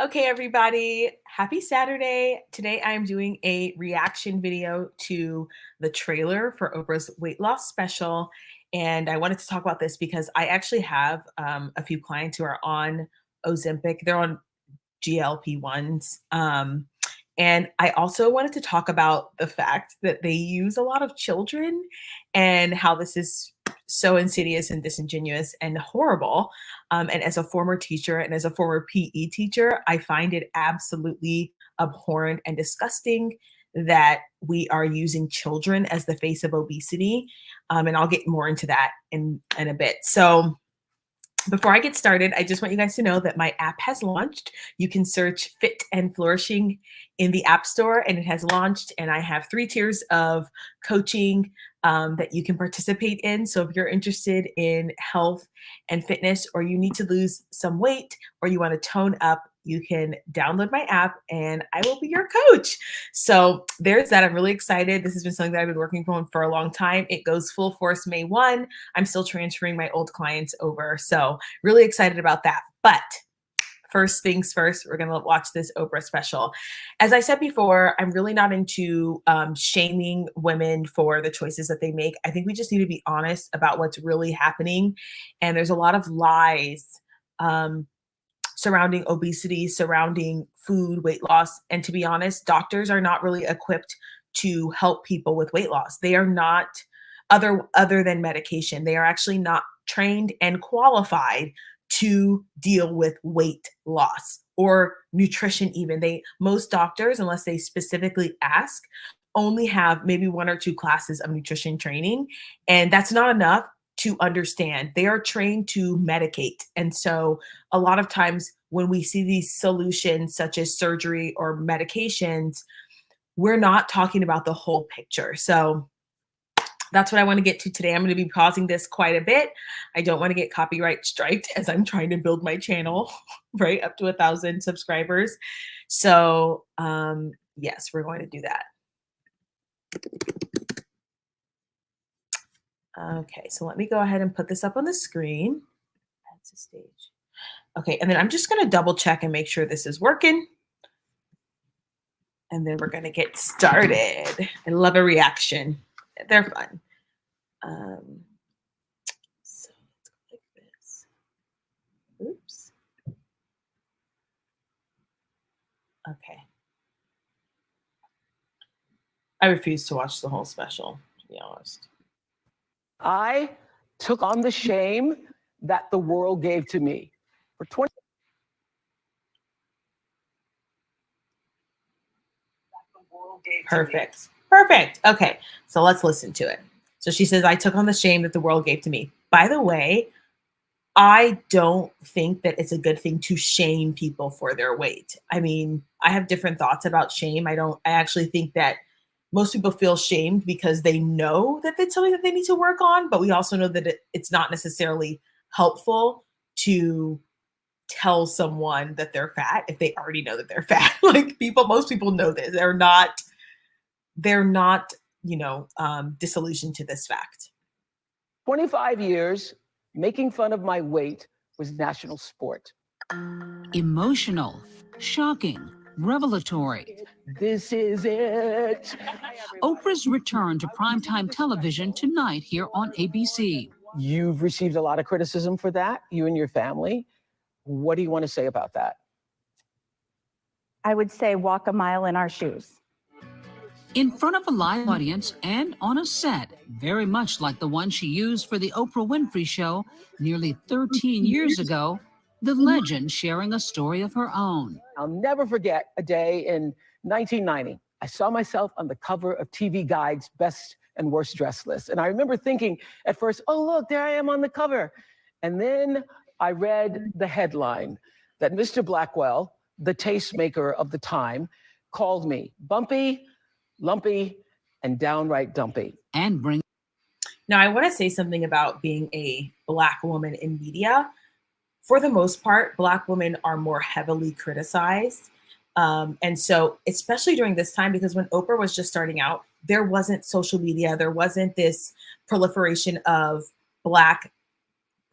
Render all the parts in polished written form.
Okay, everybody, happy Saturday. Today I am doing a reaction video to the trailer for Oprah's weight loss special. And I wanted to talk about this because I actually have a few clients who are on Ozempic. They're on GLP-1s. And I also wanted to talk about the fact that they use a lot of children and how this is so insidious and disingenuous and horrible. And as a former teacher and as a former PE teacher, I find it absolutely abhorrent and disgusting that we are using children as the face of obesity. And I'll get more into that in a bit. So, before I get started, I just want you guys to know that my app has launched. You can search Fit and Flourishing in the App Store, and it has launched. And I have 3 tiers of coaching that you can participate in. So if you're interested in health and fitness, or you need to lose some weight, or you want to tone up, you can download my app and I will be your coach. So there's that. I'm really excited. This has been something that I've been working on for a long time. It goes full force May 1. I'm still transferring my old clients over. So really excited about that. But first things first, we're going to watch this Oprah special. As I said before, I'm really not into shaming women for the choices that they make. I think we just need to be honest about what's really happening. And there's a lot of lies surrounding obesity, surrounding food, weight loss. And to be honest, doctors are not really equipped to help people with weight loss. They are not other than medication. They are actually not trained and qualified to deal with weight loss or nutrition even. Most doctors, unless they specifically ask, only have maybe 1 or 2 classes of nutrition training, and that's not enough to understand. They are trained to medicate. And so a lot of times when we see these solutions such as surgery or medications, we're not talking about the whole picture. So that's what I want to get to today. I'm going to be pausing this quite a bit. I don't want to get copyright striked as I'm trying to build my channel right up to 1,000 subscribers. So yes, we're going to do that. Okay, so let me go ahead and put this up on the screen. That's the stage. Okay, and then I'm just going to double check and make sure this is working. And then we're going to get started. I love a reaction. They're fun. So let's go like this. Oops. Okay. I refuse to watch the whole special, to be honest. I took on the shame that the world gave to me. For 20 Perfect. Perfect. Okay, so let's listen to it. So she says, I took on the shame that the world gave to me. By the way, I don't think that it's a good thing to shame people for their weight. I mean, I have different thoughts about shame. I actually think that most people feel shamed because they know that it's something that they need to work on, but we also know that it's not necessarily helpful to tell someone that they're fat if they already know that they're fat. Like most people know this. They're not, disillusioned to this fact. 25 years, making fun of my weight was national sport. Emotional, shocking, revelatory. This is it. Oprah's return to primetime television tonight here on ABC. You've received a lot of criticism for that, you and your family. What do you want to say about that? I would say walk a mile in our shoes. In front of a live audience and on a set, very much like the one she used for the Oprah Winfrey Show nearly 13 years ago, the legend sharing a story of her own. I'll never forget a day in 1990. I saw myself on the cover of TV Guide's Best and Worst Dressed list. And I remember thinking at first, oh, look, there I am on the cover. And then I read the headline that Mr. Blackwell, the tastemaker of the time, called me bumpy, lumpy, and downright dumpy. Now, I want to say something about being a Black woman in media. For the most part, Black women are more heavily criticized. And so, especially during this time, because when Oprah was just starting out, there wasn't social media. There wasn't this proliferation of Black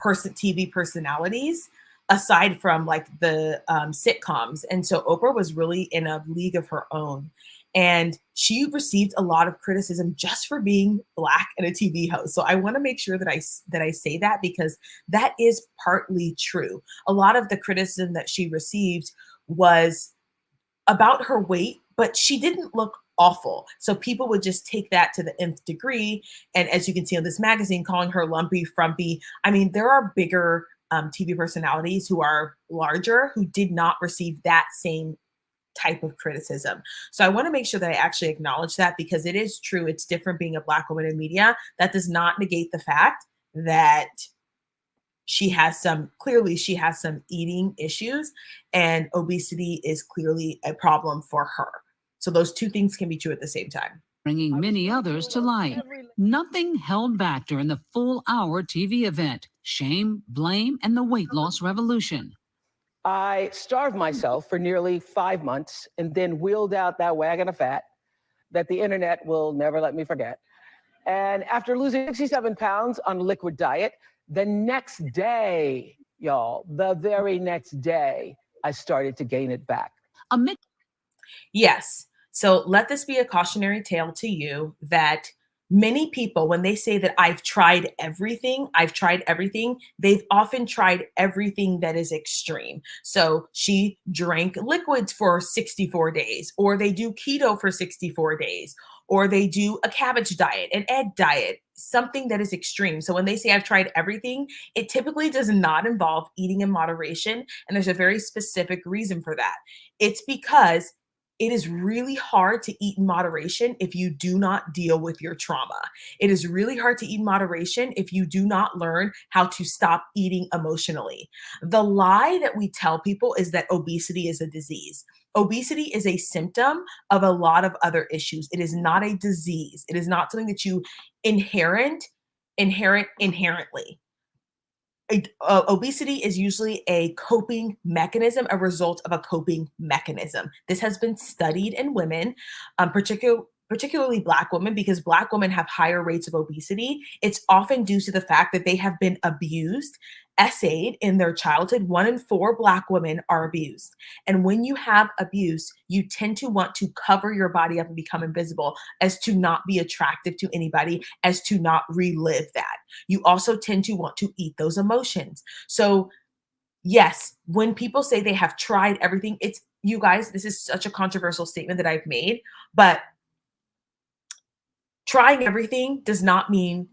TV personalities. aside from like the sitcoms. And so Oprah was really in a league of her own. And she received a lot of criticism just for being Black and a TV host. So I want to make sure that I say that, because that is partly true. A lot of the criticism that she received was about her weight, but she didn't look awful. So people would just take that to the nth degree. And as you can see on this magazine, calling her lumpy, frumpy. I mean, there are bigger TV personalities who are larger who did not receive that same type of criticism. So I want to make sure that I actually acknowledge that, because it is true. It's different being a Black woman in media. That does not negate the fact that clearly she has some eating issues, and obesity is clearly a problem for her. So those two things can be true at the same time. Bringing many others to light. Nothing held back during the full-hour TV event. Shame, blame, and the weight loss revolution. I starved myself for nearly 5 months and then wheeled out that wagon of fat that the internet will never let me forget. And after losing 67 pounds on a liquid diet, the next day, y'all, the very next day, I started to gain it back. Yes. So let this be a cautionary tale to you that many people, when they say that I've tried everything, they've often tried everything that is extreme. So she drank liquids for 64 days, or they do keto for 64 days, or they do a cabbage diet, an egg diet, something that is extreme. So when they say I've tried everything, it typically does not involve eating in moderation. And there's a very specific reason for that. It's because it is really hard to eat in moderation if you do not deal with your trauma. It is really hard to eat in moderation if you do not learn how to stop eating emotionally. The lie that we tell people is that obesity is a disease. Obesity is a symptom of a lot of other issues. It is not a disease. It is not something that you inherently. Obesity is usually a coping mechanism, a result of a coping mechanism. This has been studied in women, particularly Black women, because Black women have higher rates of obesity. It's often due to the fact that they have been abused, essayed in their childhood. 1 in 4 Black women are abused. And when you have abuse, you tend to want to cover your body up and become invisible, as to not be attractive to anybody, as to not relive that. You also tend to want to eat those emotions. So yes, when people say they have tried everything, it's, you guys, this is such a controversial statement that I've made, but trying everything does not mean,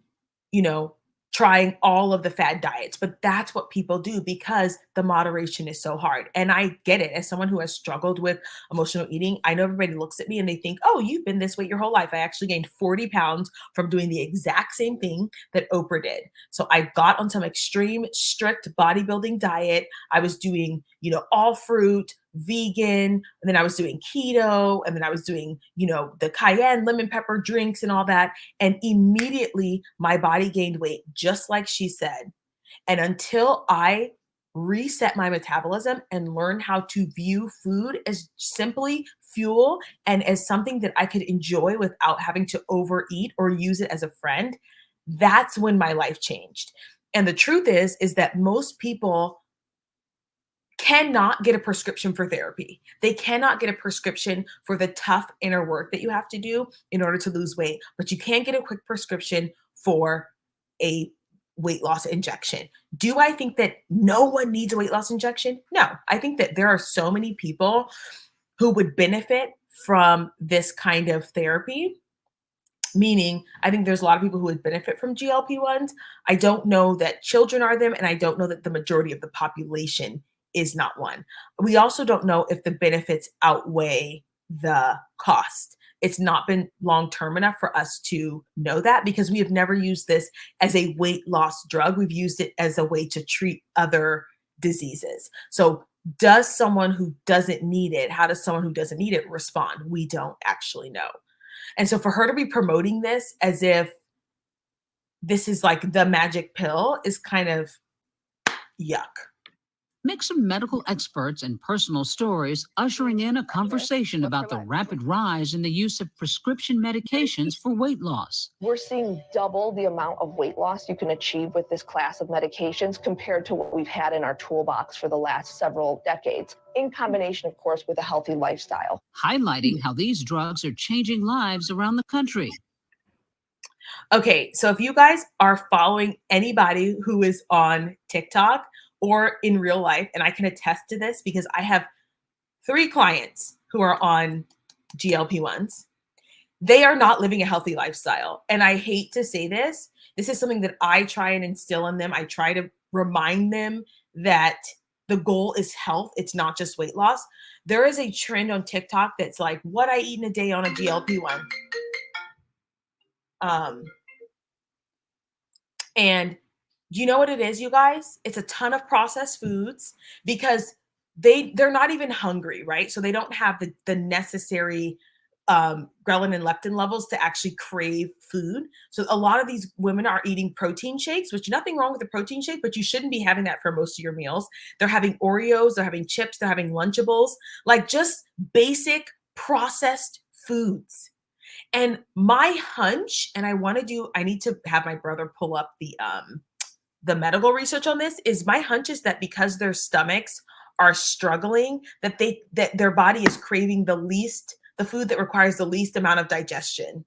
trying all of the fad diets, but that's what people do because the moderation is so hard. And I get it. As someone who has struggled with emotional eating, I know everybody looks at me and they think, oh, you've been this way your whole life. I actually gained 40 pounds from doing the exact same thing that Oprah did. So I got on some extreme, strict bodybuilding diet. I was doing, all fruit, vegan, and then I was doing keto, and then I was doing, the cayenne lemon pepper drinks and all that. And immediately my body gained weight, just like she said. And until I reset my metabolism and learn how to view food as simply fuel and as something that I could enjoy without having to overeat or use it as a friend, that's when my life changed. And the truth is that most people cannot get a prescription for therapy. They cannot get a prescription for the tough inner work that you have to do in order to lose weight, but you can get a quick prescription for a weight loss injection. Do I think that no one needs a weight loss injection? No. I think that there are so many people who would benefit from this kind of therapy. Meaning, I think there's a lot of people who would benefit from GLP-1s. I don't know that children are them, and I don't know that the majority of the population is not one. We also don't know if the benefits outweigh the cost. It's not been long-term enough for us to know that, because we have never used this as a weight loss drug. We've used it as a way to treat other diseases. So does someone who doesn't need it, how does someone who doesn't need it respond? We don't actually know. And so for her to be promoting this as if this is like the magic pill is kind of yuck. Mix of medical experts and personal stories ushering in a conversation about the rapid rise in the use of prescription medications for weight loss. We're seeing double the amount of weight loss you can achieve with this class of medications compared to what we've had in our toolbox for the last several decades, in combination, of course, with a healthy lifestyle. Highlighting how these drugs are changing lives around the country. Okay, so if you guys are following anybody who is on TikTok or in real life, and I can attest to this because I have 3 clients who are on GLP-1s, they are not living a healthy lifestyle. And I hate to say this. This is something that I try and instill in them. I try to remind them that the goal is health. It's not just weight loss. There is a trend on TikTok that's like what I eat in a day on a GLP-1. And you know what it is, you guys? It's a ton of processed foods because they're not even hungry, right? So they don't have the necessary ghrelin and leptin levels to actually crave food. So a lot of these women are eating protein shakes, which nothing wrong with the protein shake, but you shouldn't be having that for most of your meals. They're having Oreos, they're having chips, they're having Lunchables, like just basic processed foods. And my hunch, and I need to have my brother pull up the medical research on this, is my hunch is that because their stomachs are struggling, that their body is craving the food that requires the least amount of digestion.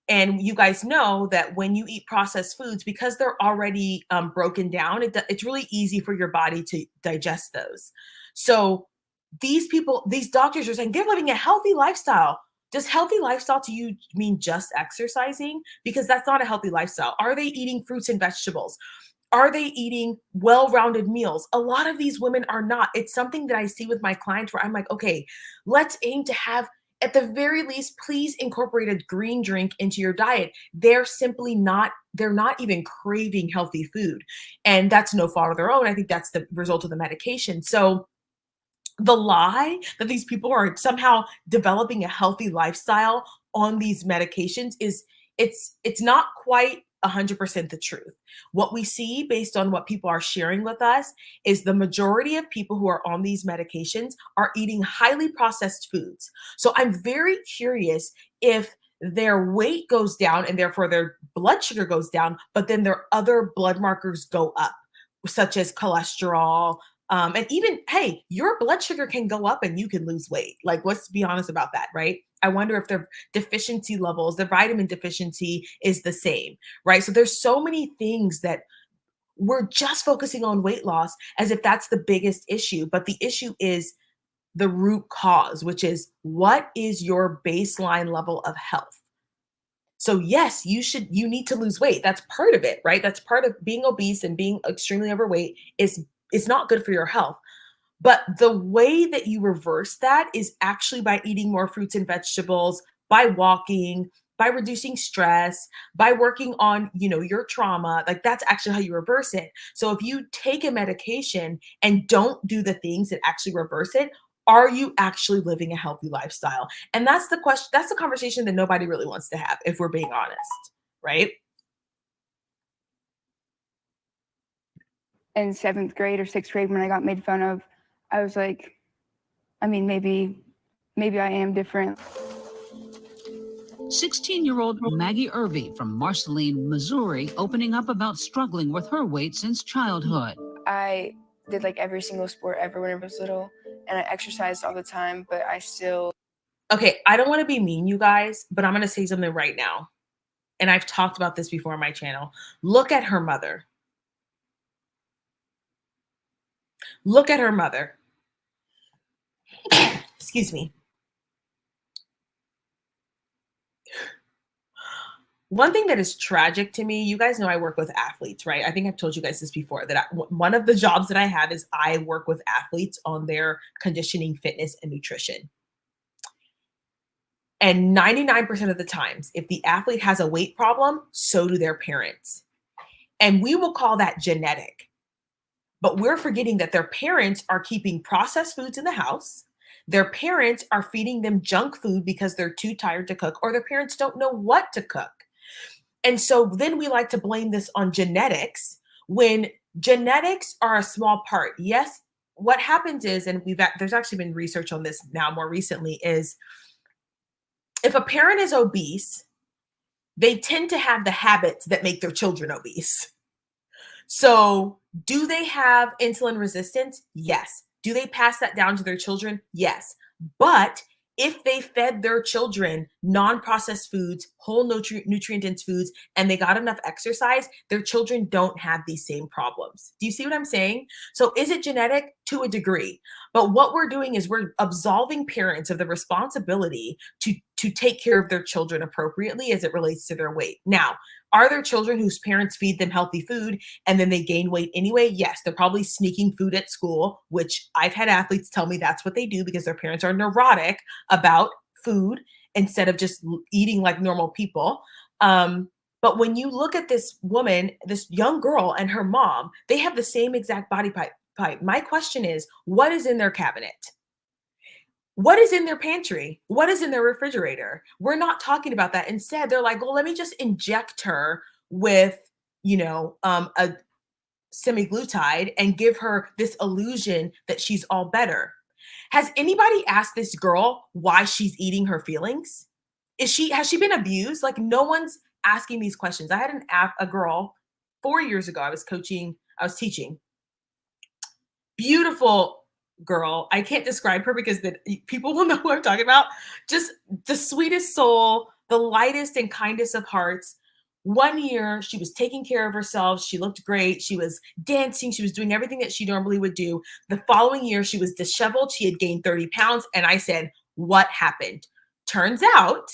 And you guys know that when you eat processed foods, because they're already broken down, it's really easy for your body to digest those. So these doctors are saying they're living a healthy lifestyle. Does healthy lifestyle to you mean just exercising? Because that's not a healthy lifestyle. Are they eating fruits and vegetables? Are they eating well-rounded meals? A lot of these women are not. It's something that I see with my clients where I'm like, okay, let's aim to have, at the very least, please incorporate a green drink into your diet. They're not even craving healthy food. And that's no fault of their own. I think that's the result of the medication. So the lie that these people are somehow developing a healthy lifestyle on these medications it's not quite 100% the truth. What we see based on what people are sharing with us is the majority of people who are on these medications are eating highly processed foods. So I'm very curious if their weight goes down and therefore their blood sugar goes down, but then their other blood markers go up, such as cholesterol, and even, hey, your blood sugar can go up and you can lose weight. Like, let's be honest about that, right? I wonder if their deficiency levels, their vitamin deficiency is the same, right? So there's so many things that we're just focusing on weight loss as if that's the biggest issue. But the issue is the root cause, which is what is your baseline level of health? So yes, you need to lose weight. That's part of it, right? That's part of being obese and being extremely overweight is not good for your health. But the way that you reverse that is actually by eating more fruits and vegetables, by walking, by reducing stress, by working on, your trauma. Like that's actually how you reverse it. So if you take a medication and don't do the things that actually reverse it, are you actually living a healthy lifestyle? And that's the question. That's the conversation that nobody really wants to have, if we're being honest, right? In 7th grade or 6th grade when I got made fun of, I was like, I mean, maybe I am different. 16-year-old Maggie Irvey from Marceline, Missouri, opening up about struggling with her weight since childhood. I did like every single sport ever when I was little, and I exercised all the time, but I still... Okay, I don't want to be mean, you guys, but I'm going to say something right now. And I've talked about this before on my channel. Look at her mother. Look at her mother. Excuse me. One thing that is tragic to me, you guys know I work with athletes, right? I think I've told you guys this before, that one of the jobs that I have is I work with athletes on their conditioning, fitness, and nutrition. And 99% of the times, if the athlete has a weight problem, so do their parents. And we will call that genetic. But we're forgetting that their parents are keeping processed foods in the house. Their parents are feeding them junk food because they're too tired to cook, or their parents don't know what to cook. And so then we like to blame this on genetics when genetics are a small part. Yes, what happens is, and there's actually been research on this now more recently, is if a parent is obese, they tend to have the habits that make their children obese. So, do they have insulin resistance? Yes. Do they pass that down to their children? Yes. But if they fed their children non-processed foods, whole nutrient-dense foods, and they got enough exercise, their children don't have these same problems. Do you see what I'm saying? So is it genetic? To a degree. But what we're doing is we're absolving parents of the responsibility to take care of their children appropriately as it relates to their weight. Now, are there children whose parents feed them healthy food and then they gain weight anyway? Yes, they're probably sneaking food at school, which I've had athletes tell me that's what they do because their parents are neurotic about food instead of just eating like normal people. But when you look at this woman, this young girl and her mom, they have the same exact body type. My question is, what is in their cabinet? What is in their pantry? What is in their refrigerator? We're not talking about that. Instead, they're like, well, let me just inject her with, a semaglutide and give her this illusion that she's all better. Has anybody asked this girl why she's eating her feelings? Has she been abused? Like, no one's asking these questions. I had a girl 4 years ago. I was teaching. Beautiful girl. I can't describe her because people will know who I'm talking about. Just the sweetest soul, the lightest and kindest of hearts. 1 year, she was taking care of herself. She looked great. She was dancing. She was doing everything that she normally would do. The following year, she was disheveled. She had gained 30 pounds. And I said, what happened? Turns out,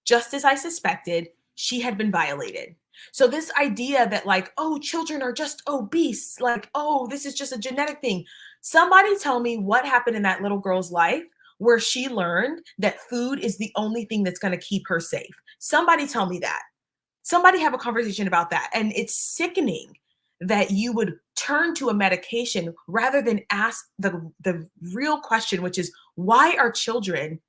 just as I suspected, she had been violated. So this idea that like, oh, children are just obese, like, oh, this is just a genetic thing. Somebody tell me what happened in that little girl's life where she learned that food is the only thing that's going to keep her safe. Somebody tell me that. Somebody have a conversation about that. And it's sickening that you would turn to a medication rather than ask the real question, which is, why are children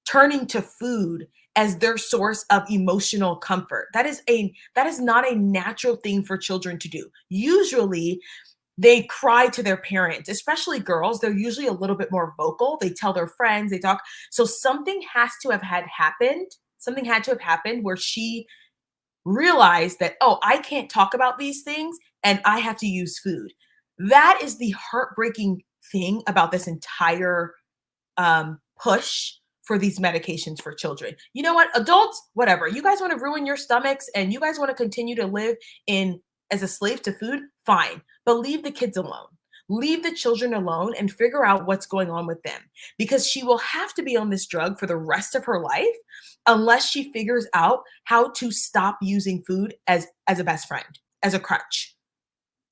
turning to food as their source of emotional comfort? That is not a natural thing for children to do. Usually they cry to their parents, especially girls. They're usually a little bit more vocal. They tell their friends, they talk. So something has to have happened. Something had to have happened where she realized that, oh, I can't talk about these things and I have to use food. That is the heartbreaking thing about this entire push for these medications for children. You know what? Adults, whatever. You guys want to ruin your stomachs and you guys want to continue to live as a slave to food, fine. But leave the kids alone. Leave the children alone and figure out what's going on with them, because she will have to be on this drug for the rest of her life unless she figures out how to stop using food as a best friend, as a crutch,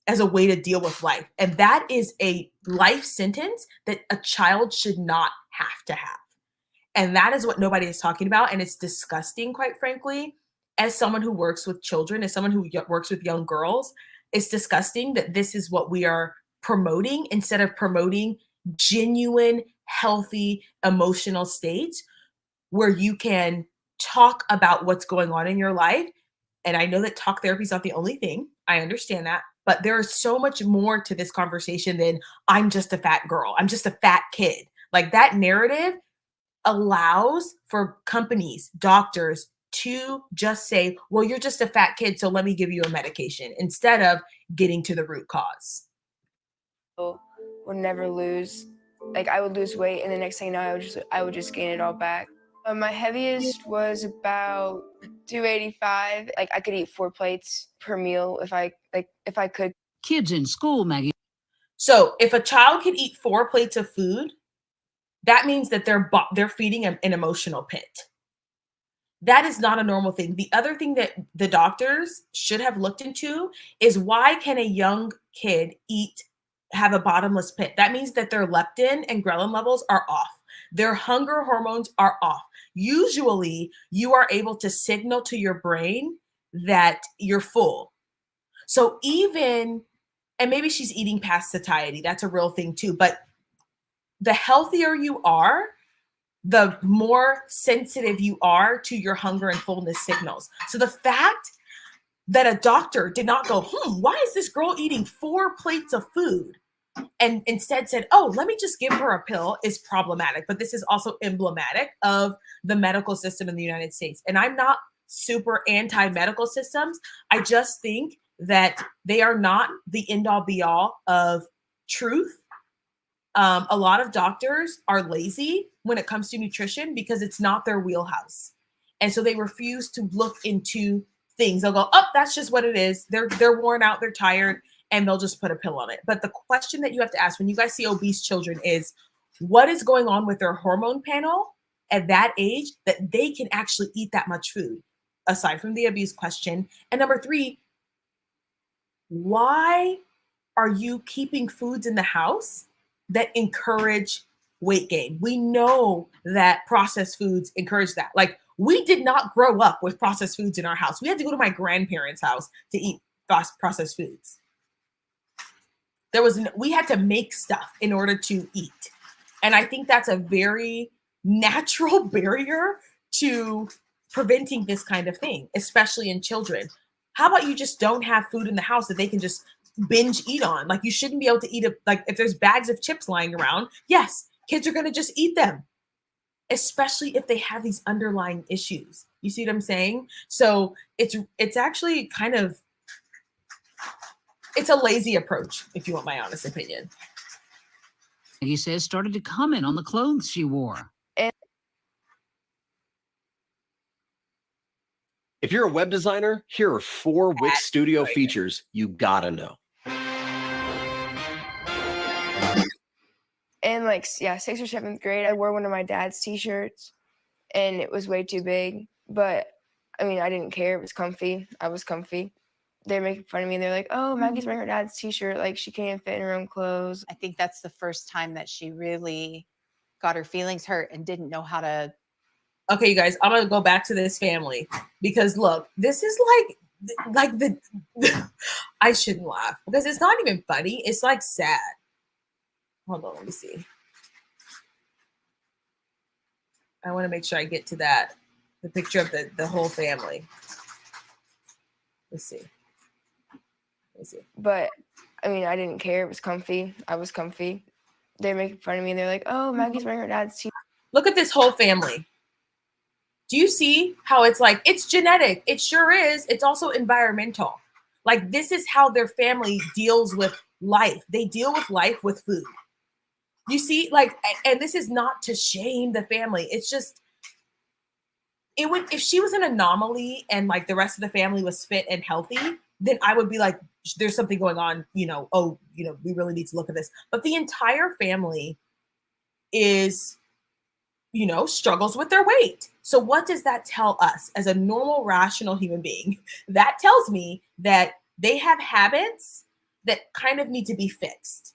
as a way to deal with life. And that is a life sentence that a child should not have to have. And that is what nobody is talking about. And it's disgusting, quite frankly, as someone who works with children, as someone who works with young girls. It's disgusting that this is what we are promoting instead of promoting genuine, healthy, emotional states where you can talk about what's going on in your life. And I know that talk therapy is not the only thing. I understand that. But there is so much more to this conversation than I'm just a fat girl. I'm just a fat kid. Like, that narrative allows for companies, doctors to just say, well, you're just a fat kid, so let me give you a medication, instead of getting to the root cause. Would never lose. Like, I would lose weight, and the next thing you know, I would just gain it all back. My heaviest was about 285. Like, I could eat 4 plates per meal if I could. Kids in school, Maggie. So if a child can eat 4 plates of food, that means that they're feeding an emotional pit. That is not a normal thing. The other thing that the doctors should have looked into is, why can a young kid have a bottomless pit? That means that their leptin and ghrelin levels are off. Their hunger hormones are off. Usually, you are able to signal to your brain that you're full. So and maybe she's eating past satiety. That's a real thing too. But the healthier you are, the more sensitive you are to your hunger and fullness signals. So the fact that a doctor did not go, why is this girl eating 4 plates of food? And instead said, oh, let me just give her a pill is problematic. But this is also emblematic of the medical system in the United States. And I'm not super anti-medical systems. I just think that they are not the end all be all of truth. A lot of doctors are lazy when it comes to nutrition because it's not their wheelhouse. And so they refuse to look into things. They'll go, oh, that's just what it is. They're worn out, they're tired, and they'll just put a pill on it. But the question that you have to ask when you guys see obese children is, what is going on with their hormone panel at that age that they can actually eat that much food, aside from the abuse question? And number 3, why are you keeping foods in the house that encourage weight gain? We know that processed foods encourage that. Like, we did not grow up with processed foods in our house. We had to go to my grandparents' house to eat processed foods. We had to make stuff in order to eat. And I think that's a very natural barrier to preventing this kind of thing, especially in children. How about you just don't have food in the house that they can just binge eat on? Like, you shouldn't be able to eat like if there's bags of chips lying around, yes, kids are going to just eat them, especially if they have these underlying issues. You see what I'm saying? So it's actually kind of, it's a lazy approach, if you want my honest opinion. He says started to comment on the clothes she wore. If you're a web designer, here are 4 Wix Studio features you gotta know. In like, yeah, 6th or 7th grade, I wore one of my dad's t-shirts and it was way too big. But I mean, I didn't care. It was comfy. I was comfy. They're making fun of me. They're like, oh, Maggie's wearing her dad's t-shirt. Like, she can't even fit in her own clothes. I think that's the first time that she really got her feelings hurt and didn't know how to. Okay, you guys, I'm going to go back to this family because look, this is like the, I shouldn't laugh because it's not even funny. It's like sad. Hold on, let me see. I want to make sure I get to that. The picture of the whole family. Let's see. But I mean, I didn't care. It was comfy. I was comfy. They're making fun of me. They're like, oh, Maggie's wearing her dad's t-shirt. Look at this whole family. Do you see how it's like, it's genetic? It sure is. It's also environmental. Like, this is how their family deals with life. They deal with life with food. You see, like, and this is not to shame the family. It's just, it would, if she was an anomaly and like the rest of the family was fit and healthy, then I would be like, there's something going on, we really need to look at this. But the entire family is, struggles with their weight. So what does that tell us as a normal, rational human being? That tells me that they have habits that kind of need to be fixed.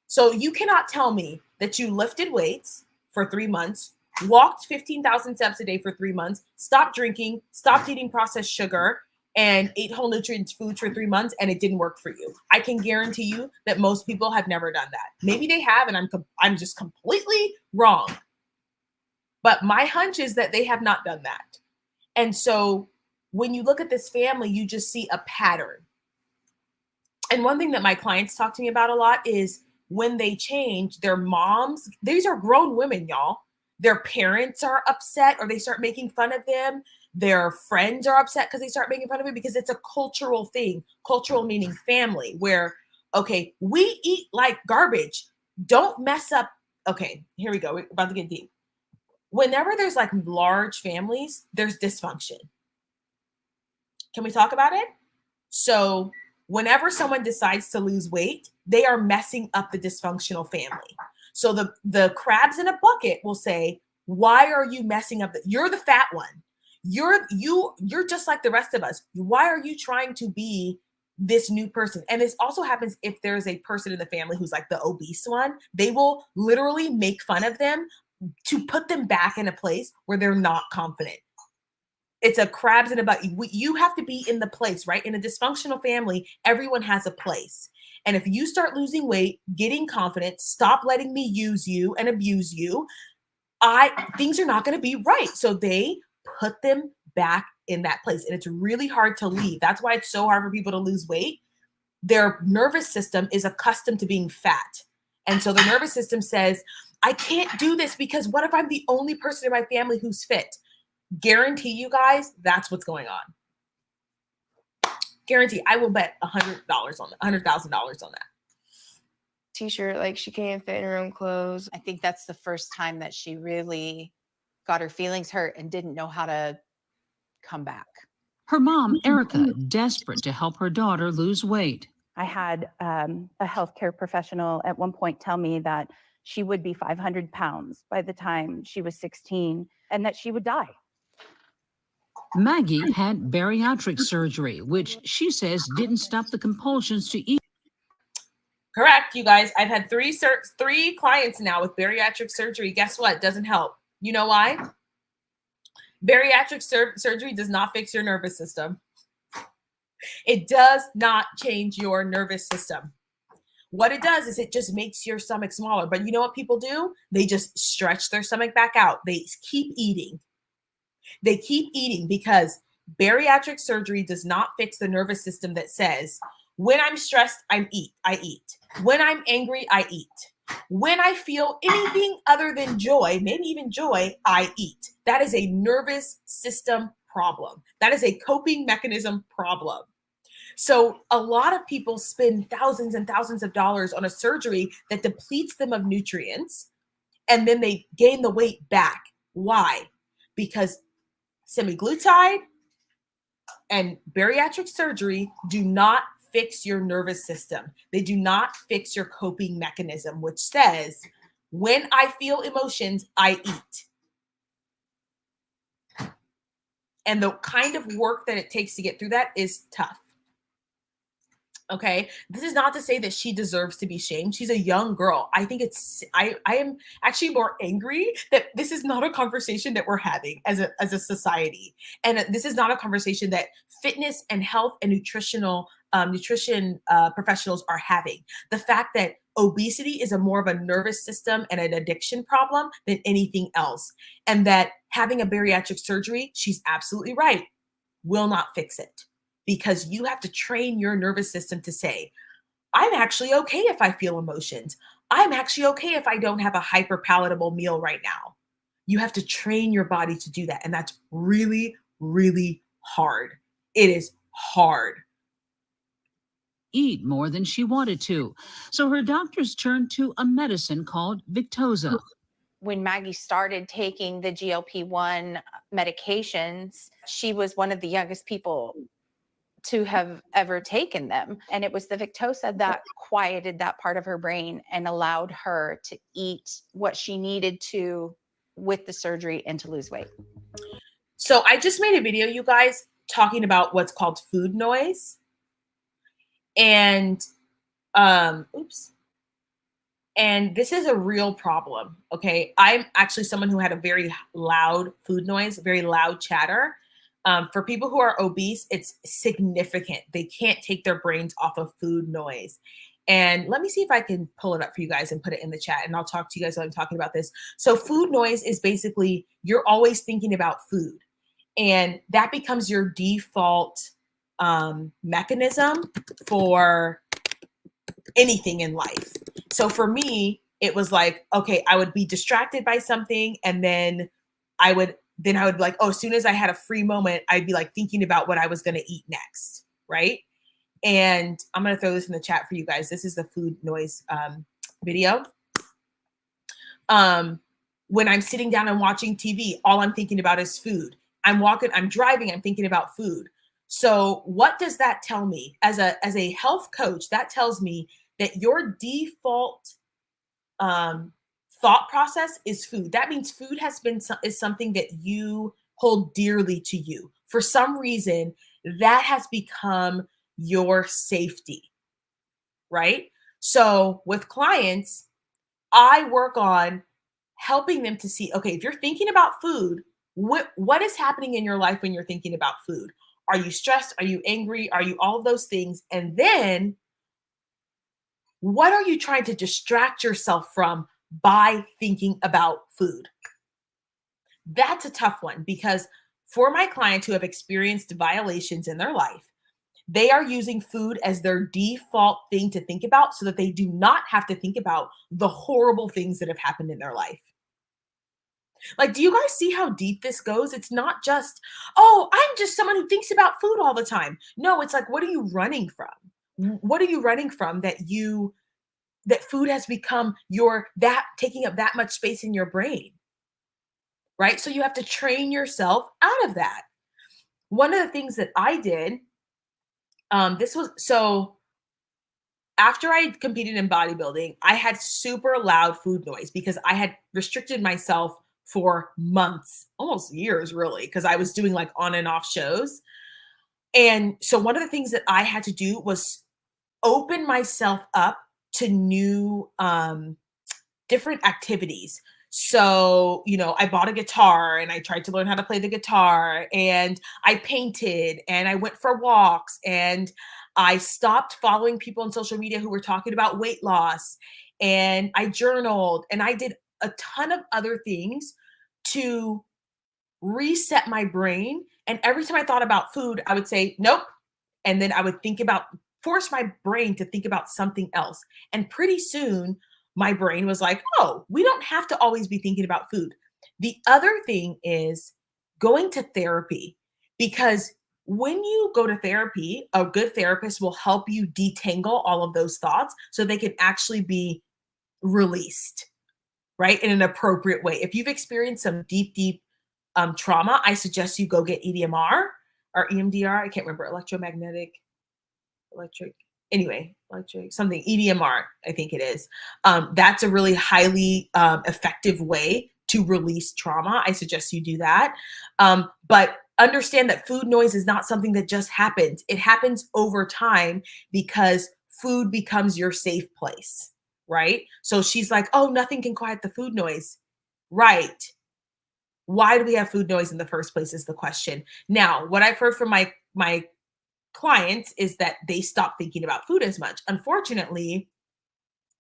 So you cannot tell me that you lifted weights for 3 months, walked 15,000 steps a day for 3 months, stopped drinking, stopped eating processed sugar, and ate whole nutrient foods for 3 months, and it didn't work for you. I can guarantee you that most people have never done that. Maybe they have, and I'm just completely wrong. But my hunch is that they have not done that. And so when you look at this family, you just see a pattern. And one thing that my clients talk to me about a lot is when they change, their moms, these are grown women, y'all. Their parents are upset or they start making fun of them. Their friends are upset because they start making fun of it because it's a cultural thing. Cultural meaning family, where, okay, we eat like garbage. Don't mess up. Okay, here we go. We're about to get deep. Whenever there's like large families, there's dysfunction. Can we talk about it? So whenever someone decides to lose weight, they are messing up the dysfunctional family. So the crabs in a bucket will say, why are you messing up? You're the fat one. You're just like the rest of us. Why are you trying to be this new person? And this also happens if there's a person in the family who's like the obese one. They will literally make fun of them to put them back in a place where they're not confident. It's a crabs in a bucket. You have to be in the place, right? In a dysfunctional family, everyone has a place. And if you start losing weight, getting confident, stop letting me use you and abuse you, things are not going to be right. So they put them back in that place. And it's really hard to leave. That's why it's so hard for people to lose weight. Their nervous system is accustomed to being fat. And so the nervous system says, I can't do this because what if I'm the only person in my family who's fit? Guarantee you guys, that's what's going on. Guarantee. I will bet $100 on that, $100,000 on that. T-shirt, like she can't fit in her own clothes. I think that's the first time that she really got her feelings hurt and didn't know how to come back. Her mom, Erica, desperate to help her daughter lose weight. I had a healthcare professional at one point tell me that she would be 500 pounds by the time she was 16 and that she would die. Maggie had bariatric surgery, which she says didn't stop the compulsions to eat. Correct, you guys. I've had three clients now with bariatric surgery. Guess what? Doesn't help. You know why? Bariatric surgery does not fix your nervous system. It does not change your nervous system. What it does is it just makes your stomach smaller. But you know what people do? They just stretch their stomach back out. They keep eating. They keep eating because bariatric surgery does not fix the nervous system that says, when I'm stressed, I eat. When I'm angry, I eat. When I feel anything other than joy, maybe even joy, I eat. That is a nervous system problem. That is a coping mechanism problem. So a lot of people spend thousands and thousands of dollars on a surgery that depletes them of nutrients, and then they gain the weight back. Why? Because semaglutide and bariatric surgery do not fix your nervous system. They do not fix your coping mechanism, which says, when I feel emotions, I eat. And the kind of work that it takes to get through that is tough. Okay, this is not to say that she deserves to be shamed. She's a young girl. I think I am actually more angry that this is not a conversation that we're having as a society. And this is not a conversation that fitness and health and nutrition professionals are having. The fact that obesity is more of a nervous system and an addiction problem than anything else. And that having a bariatric surgery, she's absolutely right, will not fix it. Because you have to train your nervous system to say, I'm actually okay if I feel emotions. I'm actually okay if I don't have a hyper palatable meal right now. You have to train your body to do that. And that's really, really hard. It is hard. Eat more than she wanted to. So her doctors turned to a medicine called Victoza. When Maggie started taking the GLP-1 medications, she was one of the youngest people to have ever taken them. And it was the Victoza that quieted that part of her brain and allowed her to eat what she needed to with the surgery and to lose weight. So I just made a video, you guys, talking about what's called food noise. And, and this is a real problem, okay? I'm actually someone who had a very loud food noise, very loud chatter. For people who are obese, it's significant. They can't take their brains off of food noise. And let me see if I can pull it up for you guys and put it in the chat, and I'll talk to you guys while I'm talking about this. So food noise is basically you're always thinking about food, and that becomes your default mechanism for anything in life. So for me, it was like, okay, I would be distracted by something, and then I would like, oh, as soon as I had a free moment, I'd be like thinking about what I was going to eat next, right? And I'm going to throw this in the chat for you guys. This is the food noise video. When I'm sitting down and watching TV, all I'm thinking about is food. I'm driving, I'm thinking about food. So what does that tell me? As a health coach, that tells me that your default thought process is food. That means food is something that you hold dearly to you. For some reason, that has become your safety, right? So with clients, I work on helping them to see, okay, if you're thinking about food, what is happening in your life when you're thinking about food? Are you stressed? Are you angry? Are you all of those things? And then what are you trying to distract yourself from by thinking about food? That's a tough one because for my clients who have experienced violations in their life, they are using food as their default thing to think about so that they do not have to think about the horrible things that have happened in their life. Like, do you guys see how deep this goes? It's not just, oh, I'm just someone who thinks about food all the time. No, it's like, what are you running from? What are you running from that food has become that taking up that much space in your brain, right? So you have to train yourself out of that. One of the things that I did, this was so after I competed in bodybuilding, I had super loud food noise because I had restricted myself for months, almost years, really, because I was doing like on and off shows. And so one of the things that I had to do was open myself up to new different activities. So, I bought a guitar and I tried to learn how to play the guitar, and I painted and I went for walks, and I stopped following people on social media who were talking about weight loss, and I journaled, and I did a ton of other things to reset my brain. And every time I thought about food, I would say, nope. And then I would force my brain to think about something else. And pretty soon, my brain was like, oh, we don't have to always be thinking about food. The other thing is going to therapy, because when you go to therapy, a good therapist will help you detangle all of those thoughts so they can actually be released, right? In an appropriate way. If you've experienced some deep trauma, I suggest you go get EDMR or EMDR. I can't remember, electric something, EDMR, I think it is. That's a really highly effective way to release trauma. I suggest you do that. But understand that food noise is not something that just happens. It happens over time because food becomes your safe place, right? So she's like, oh, nothing can quiet the food noise. Right. Why do we have food noise in the first place is the question. Now, what I've heard from my clients is that they stop thinking about food as much. Unfortunately,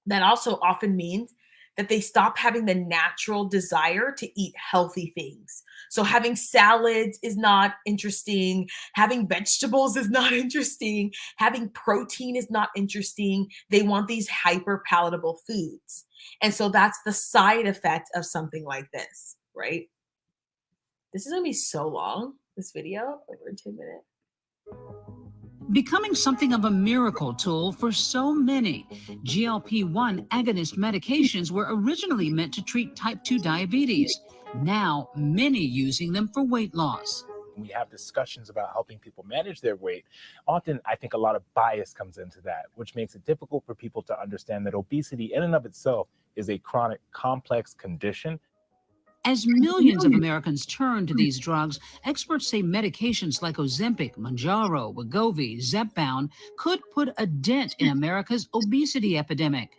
that also often means that they stop having the natural desire to eat healthy things. So having salads is not interesting. Having vegetables is not interesting. Having protein is not interesting. They want these hyper palatable foods. And so that's the side effect of something like this, right? This is gonna be so long, this video, over 10 minutes. Becoming something of a miracle tool for so many. GLP-1 agonist medications were originally meant to treat type 2 diabetes. Now, many using them for weight loss. When we have discussions about helping people manage their weight, often I think a lot of bias comes into that, which makes it difficult for people to understand that obesity in and of itself is a chronic, complex condition. As millions of Americans turn to these drugs, experts say medications like Ozempic, Mounjaro, Wegovy, Zepbound could put a dent in America's obesity epidemic.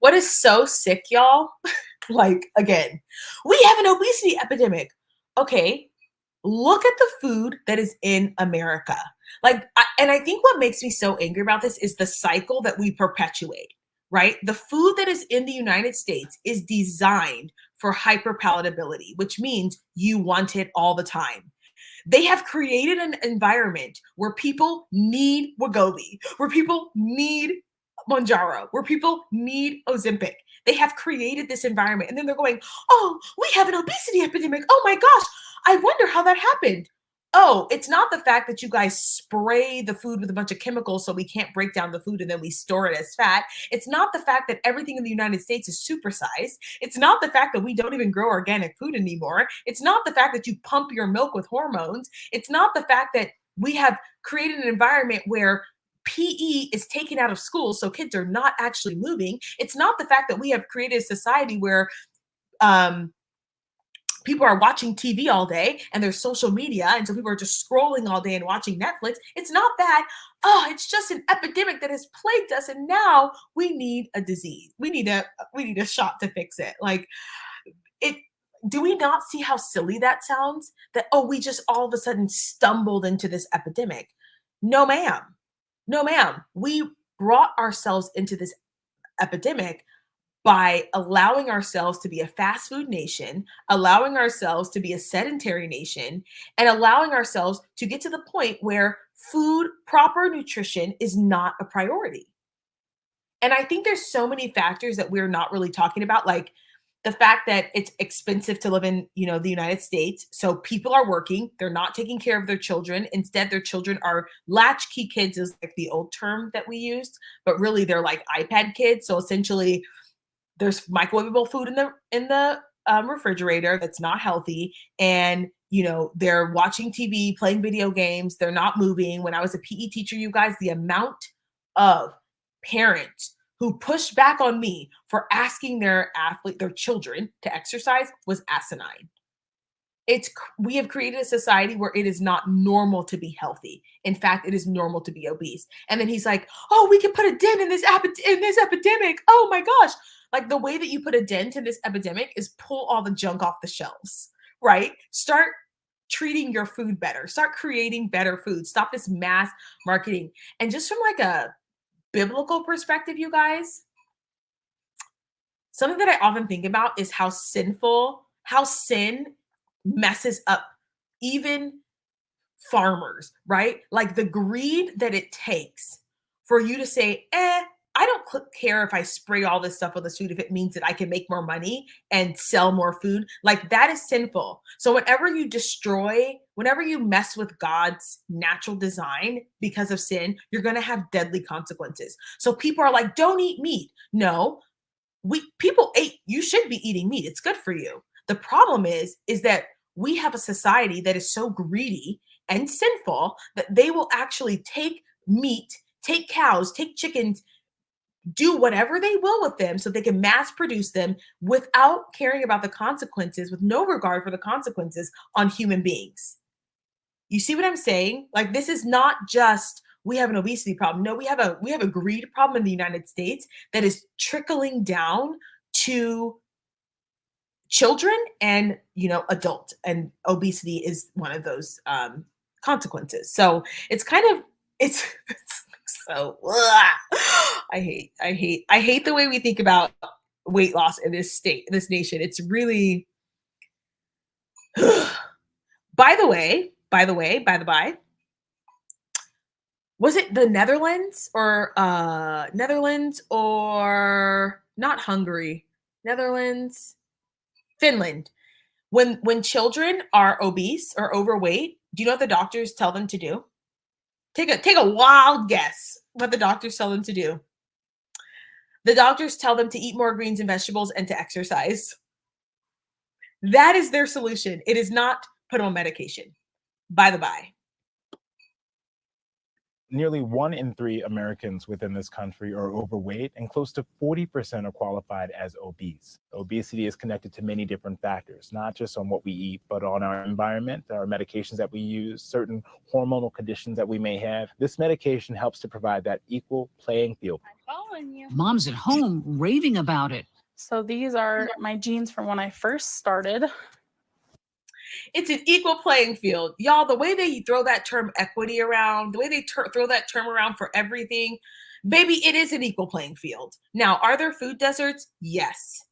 What is so sick, y'all? Like, again, we have an obesity epidemic. Okay, look at the food that is in America. And I think what makes me so angry about this is the cycle that we perpetuate, right? The food that is in the United States is designed for hyperpalatability, which means you want it all the time. They have created an environment where people need Wegovy, where people need Mounjaro, where people need Ozempic. They have created this environment, and then they're going, oh, we have an obesity epidemic. Oh my gosh, I wonder how that happened. Oh, it's not the fact that you guys spray the food with a bunch of chemicals so we can't break down the food and then we store it as fat. It's not the fact that everything in the United States is supersized. It's not the fact that we don't even grow organic food anymore. It's not the fact that you pump your milk with hormones. It's not the fact that we have created an environment where PE is taken out of school so kids are not actually moving. It's not the fact that we have created a society where people are watching TV all day and there's social media, and so people are just scrolling all day and watching Netflix. It's not that. Oh, it's just an epidemic that has plagued us, and now we need a disease. We need a shot to fix it. Like, it. Do we not see how silly that sounds? That, oh, we just all of a sudden stumbled into this epidemic. No, ma'am. No, ma'am. We brought ourselves into this epidemic by allowing ourselves to be a fast food nation, allowing ourselves to be a sedentary nation, and allowing ourselves to get to the point where food, proper nutrition is not a priority. And I think there's so many factors that we're not really talking about, like the fact that it's expensive to live in, the United States. So people are working, they're not taking care of their children. Instead, their children are latchkey kids is like the old term that we used, but really they're like iPad kids. So essentially there's microwavable food in the refrigerator that's not healthy, and they're watching TV, playing video games, they're not moving. When I was a PE teacher, you guys, the amount of parents who pushed back on me for asking their children to exercise was asinine. We have created a society where it is not normal to be healthy. In fact, it is normal to be obese. And then he's like, "Oh, we can put a dent in this epidemic. Oh my gosh!" Like the way that you put a dent in this epidemic is pull all the junk off the shelves, right? Start treating your food better. Start creating better food. Stop this mass marketing. And just from like a biblical perspective, you guys, something that I often think about is how sin messes up even farmers, right? Like the greed that it takes for you to say, I don't care if I spray all this stuff on this food if it means that I can make more money and sell more food. Like that is sinful. So whenever you mess with God's natural design because of sin, you're going to have deadly consequences. So people are like, "Don't eat meat." No, you should be eating meat. It's good for you. The problem is that we have a society that is so greedy and sinful that they will actually take meat, take cows, take chickens, do whatever they will with them so they can mass produce them without caring about the consequences, with no regard for the consequences on human beings. You see what I'm saying? Like this is not just we have an obesity problem. No, we have a greed problem in the United States that is trickling down to children and adults, and obesity is one of those consequences. So it's so I hate the way we think about weight loss in this nation. It's really by the by, was it the Netherlands or not Hungary? Finland. When children are obese or overweight, do you know what the doctors tell them to do? Take a wild guess what the doctors tell them to do. The doctors tell them to eat more greens and vegetables and to exercise. That is their solution. It is not put on medication. By the by. Nearly 1 in 3 Americans within this country are overweight, and close to 40% are qualified as obese. Obesity is connected to many different factors, not just on what we eat, but on our environment, our medications that we use, certain hormonal conditions that we may have. This medication helps to provide that equal playing field. I'm following you. Moms at home raving about it. So these are my jeans from when I first started. It's an equal playing field. Y'all, the way they throw that term equity around, the way they throw that term around for everything, baby, it is an equal playing field. Now, are there food deserts? Yes.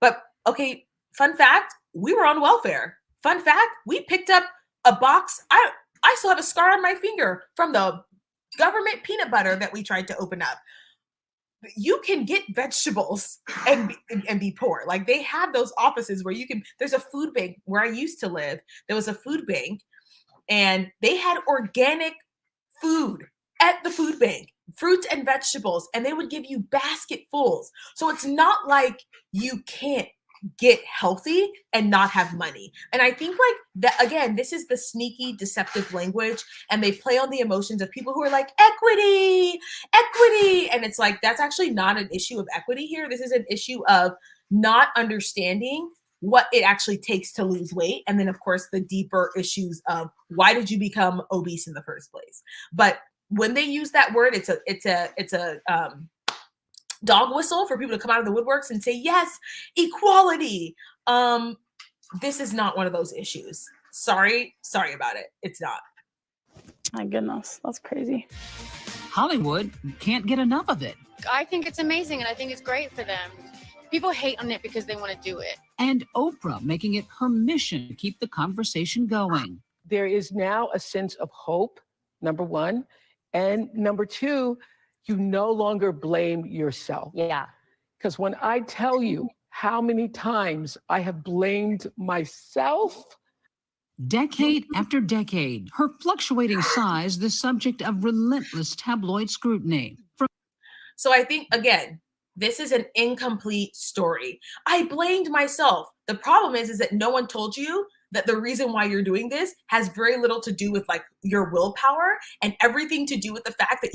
But, okay, fun fact, we were on welfare. Fun fact, we picked up a box. I still have a scar on my finger from the government peanut butter that we tried to open up. You can get vegetables and be poor. Like they have those offices where there's a food bank where I used to live. There was a food bank and they had organic food at the food bank, fruits and vegetables, and they would give you basketfuls. So it's not like you can't get healthy and not have money. And I think like that, again, this is the sneaky, deceptive language, and they play on the emotions of people who are like, equity. And it's like, that's actually not an issue of equity here. This is an issue of not understanding what it actually takes to lose weight. And then of course, the deeper issues of why did you become obese in the first place? But when they use that word, it's a dog whistle for people to come out of the woodworks and say, yes, equality. This is not one of those issues. Sorry about it. It's not. My goodness, that's crazy. Hollywood can't get enough of it. I think it's amazing and I think it's great for them. People hate on it because they want to do it. And Oprah making it her mission to keep the conversation going. There is now a sense of hope, number one. And number two, you no longer blame yourself. Yeah. Because when I tell you how many times I have blamed myself, Decade after decade, her fluctuating size the subject of relentless tabloid scrutiny. So I think, again, this is an incomplete story. I blamed myself. The problem is that no one told you that the reason why you're doing this has very little to do with like your willpower and everything to do with the fact that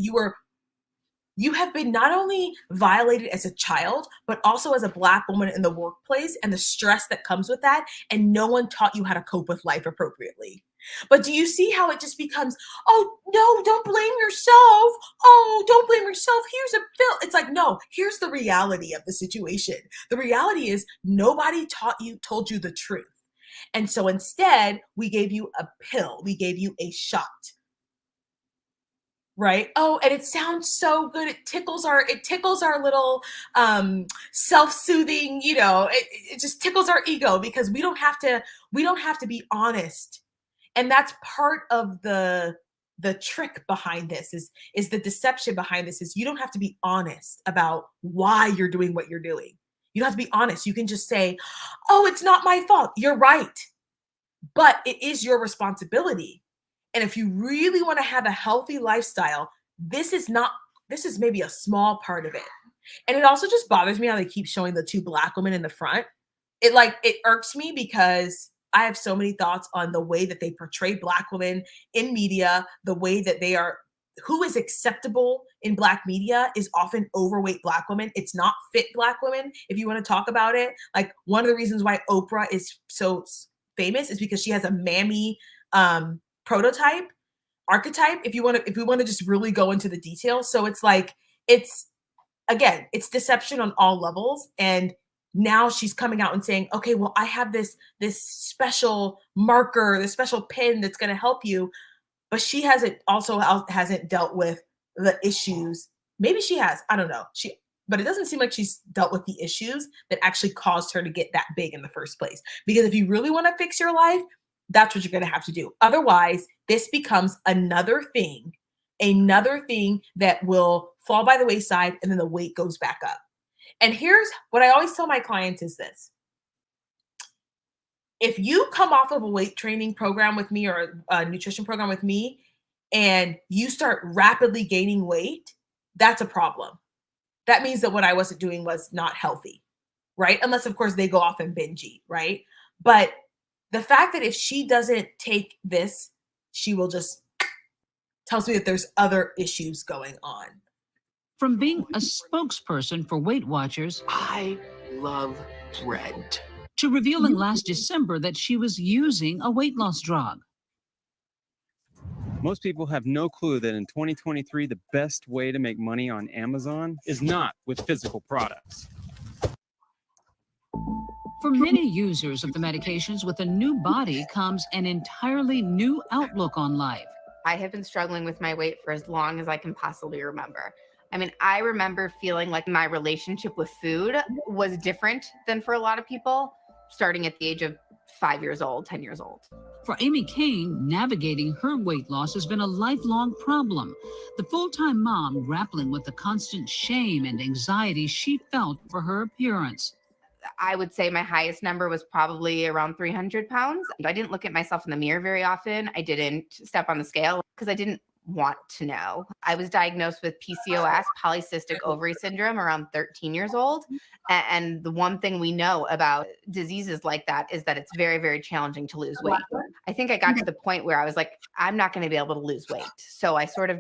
you have been not only violated as a child, but also as a Black woman in the workplace and the stress that comes with that. And no one taught you how to cope with life appropriately. But do you see how it just becomes, oh, no, don't blame yourself. Oh, don't blame yourself. Here's a pill. It's like, no, here's the reality of the situation. The reality is nobody told you the truth. And so instead, we gave you a pill. We gave you a shot. Right? Oh, and it sounds so good. It tickles our little self-soothing, it just tickles our ego because we don't have to be honest. And that's part of the trick behind this is the deception behind this is you don't have to be honest about why you're doing what you're doing. You don't have to be honest. You can just say, oh, it's not my fault. You're right. But it is your responsibility. And if you really want to have a healthy lifestyle, this is maybe a small part of it. And it also just bothers me how they keep showing the two Black women in the front. It irks me because I have so many thoughts on the way that they portray Black women in media, the way that they are, who is acceptable in Black media is often overweight Black women. It's not fit Black women. If you want to talk about it, like one of the reasons why Oprah is so famous is because she has a mammy archetype, if we want to just really go into the details. So it's like, it's deception on all levels. And now she's coming out and saying, okay, well, I have this special marker, this special pin that's going to help you. But she hasn't dealt with the issues. Maybe she has, I don't know. But it doesn't seem like she's dealt with the issues that actually caused her to get that big in the first place. Because if you really want to fix your life, that's what you're going to have to do. Otherwise, this becomes another thing that will fall by the wayside and then the weight goes back up. And here's what I always tell my clients is this. If you come off of a weight training program with me or a nutrition program with me and you start rapidly gaining weight, that's a problem. That means that what I wasn't doing was not healthy, right? Unless, of course, they go off and binge eat, right? But the fact that if she doesn't take this, she will just tells me that there's other issues going on. From being a spokesperson for Weight Watchers, I love bread, to revealing last December that she was using a weight loss drug. Most people have no clue that in 2023, the best way to make money on Amazon is not with physical products. For many users of the medications with a new body comes an entirely new outlook on life. I have been struggling with my weight for as long as I can possibly remember. I mean, I remember feeling like my relationship with food was different than for a lot of people, starting at the age of 5 years old, 10 years old. For Amy Kane, navigating her weight loss has been a lifelong problem. The full-time mom grappling with the constant shame and anxiety she felt for her appearance. I would say my highest number was probably around 300 pounds. I didn't look at myself in the mirror very often. I didn't step on the scale because I didn't want to know. I was diagnosed with PCOS, polycystic ovary syndrome, around 13 years old. And the one thing we know about diseases like that is that it's very, very challenging to lose weight. I think I got to the point where I was like, I'm not going to be able to lose weight. So I sort of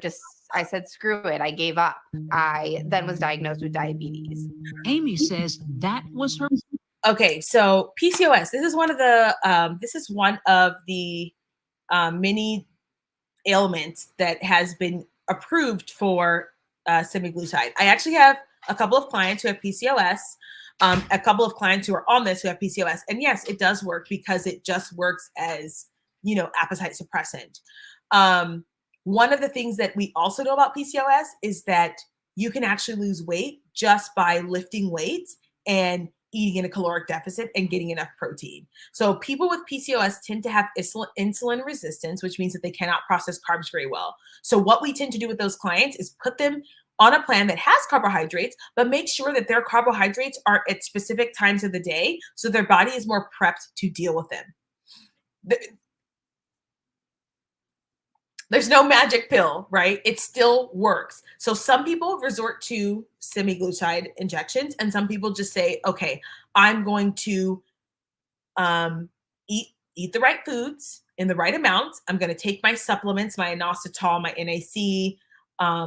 I said, screw it. I gave up. I then was diagnosed with diabetes. Amy says that was her. Okay, so PCOS. This is one of the many ailments that has been approved for semaglutide. I actually have a couple of clients who have PCOS, a couple of clients who are on this who have PCOS. And yes, it does work because it just works as, appetite suppressant. One of the things that we also know about PCOS is that you can actually lose weight just by lifting weights and eating in a caloric deficit and getting enough protein. So people with PCOS tend to have insulin resistance, which means that they cannot process carbs very well. So what we tend to do with those clients is put them on a plan that has carbohydrates, but make sure that their carbohydrates are at specific times of the day so their body is more prepped to deal with them. There's no magic pill, right? It still works. So some people resort to semaglutide injections, and some people just say, okay, I'm going to eat the right foods in the right amounts. I'm going to take my supplements, my inositol, my NAC,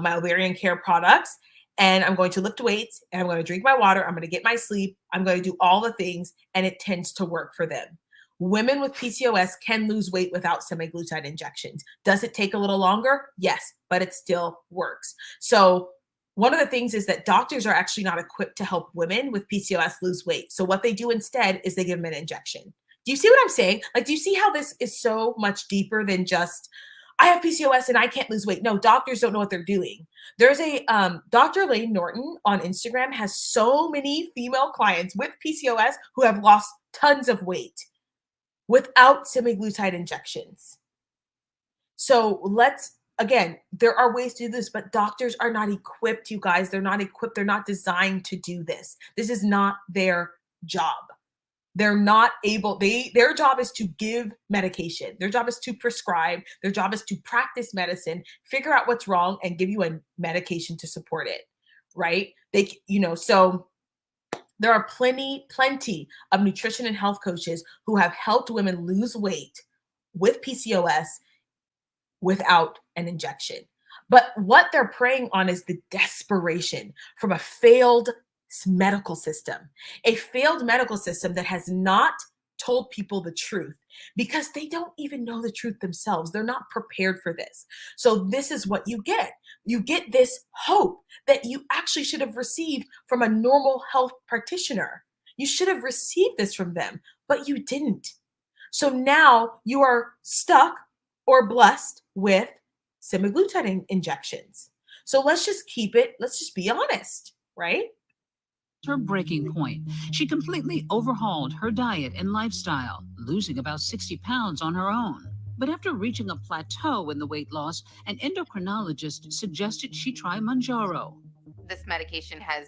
my ovarian care products, and I'm going to lift weights, and I'm going to drink my water. I'm going to get my sleep. I'm going to do all the things, and it tends to work for them. Women with PCOS can lose weight without semaglutide injections. Does it take a little longer? Yes, but it still works. So one of the things is that doctors are actually not equipped to help women with PCOS lose weight. So what they do instead is they give them an injection. Do you see what I'm saying? Like, do you see how this is so much deeper than just, I have PCOS and I can't lose weight? No, doctors don't know what they're doing. There's a Dr. Lane Norton on Instagram has so many female clients with PCOS who have lost tons of weight without semaglutide injections. So again, there are ways to do this, but doctors are not equipped, you guys. They're not equipped. They're not designed to do this. This is not their job. They're not able, their job is to give medication. Their job is to prescribe. Their job is to practice medicine, figure out what's wrong, and give you a medication to support it, right? So there are plenty of nutrition and health coaches who have helped women lose weight with PCOS without an injection. But what they're preying on is the desperation from a failed medical system that has not told people the truth because they don't even know the truth themselves. They're not prepared for this. So this is what you get. You get this hope that you actually should have received from a normal health practitioner. You should have received this from them, but you didn't. So now you are stuck or blessed with semaglutide injections. So let's just be honest, right? Her breaking point. She completely overhauled her diet and lifestyle, losing about 60 pounds on her own. But after reaching a plateau in the weight loss, an endocrinologist suggested she try Mounjaro. This medication has